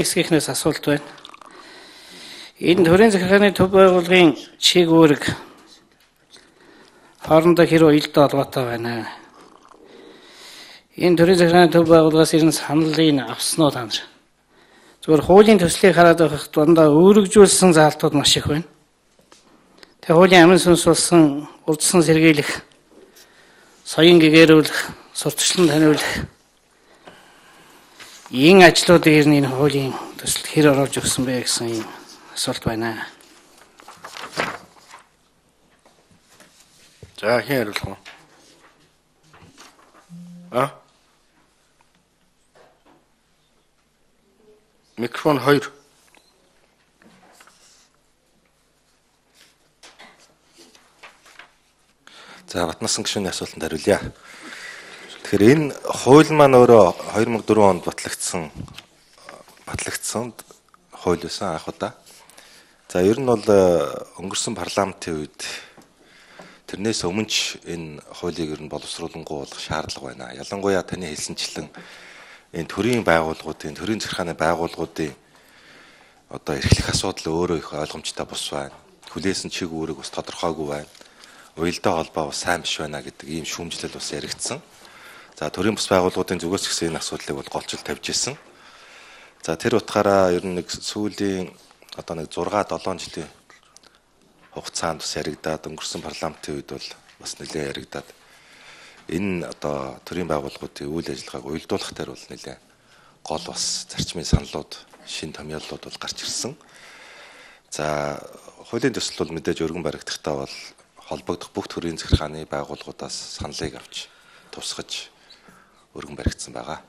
Хэсгийнхнээс асуулт байна. Энэ төрийн захиргааны төв байгууллагын чиг үүрэг хоорондоо хэр уялдаа холбоотой байна. Энэ төрийн захиргааны төв байгууллагаас ирэн саналыг авсан уу та нар? Зүгээр хуулийн төслийг хараад байхад дандаа өөрөгжүүлсэн заалтууд маш их байна. Тэгээ хуулийн амин сүнс болсон урдсан сэргийлэх, соён гэгэрүүлэх, сурталчлан таниулах ийм ажлуудыг энэ хуулийн төсөлд хэр оруулж өгсөн бэ гэсэн ийм асуулт байна. За хэн хариулах вэ? Микрофон 2. За Батнасан гишүүний асуултанд хариулъя. Тэгэхээр энэ хууль маань өөрөө 2004 онд батлагдсан хууль байсан анх удаа. За ер нь бол өнгөрсөн парламентын үед тэрнээс өмнө ч энэ хуулийг ер нь боловсруулангуй болгох шаардлага байна. Ялангуяа таны хэлсэнчлэн энэ төрийн байгууллагуудын, төрийн захиргааны байгууллагуудын одоо эрхлэх асуудал өөрөө их ойлгомжтой бус байна. Хүлээсэн чиг үүрэг бас тодорхойгүй байна. Уялдаа холбоо бас сайн биш байна гэдэг ийм шүүмжлэл бас яригдсан. За төрийн бус байгууллагуудын зүгээс гэсэн энэ асуудлыг бол голчил тавьж ирсэн. За тэр утгаараа ер нь нэг сүүлийн одоо нэг 6-7 жилийн хугацаанд бас яригдаад өнгөрсөн парламентын үед бол бас нэлээд яригдаад энэ одоо төрийн байгууллагуудын үйл ажиллагааг уялдуулах дээр бол нэлээд гол бас зарчмын саналууд, шин томьёоллууд бол гарч ирсэн. За хуулийн төсөл бол мэдээж өргөн баригдахдаа бол холбогдох бүх төрийн захиргааны байгууллагуудаас саналыг авч тусгаж өргөн баригдсан байгаа.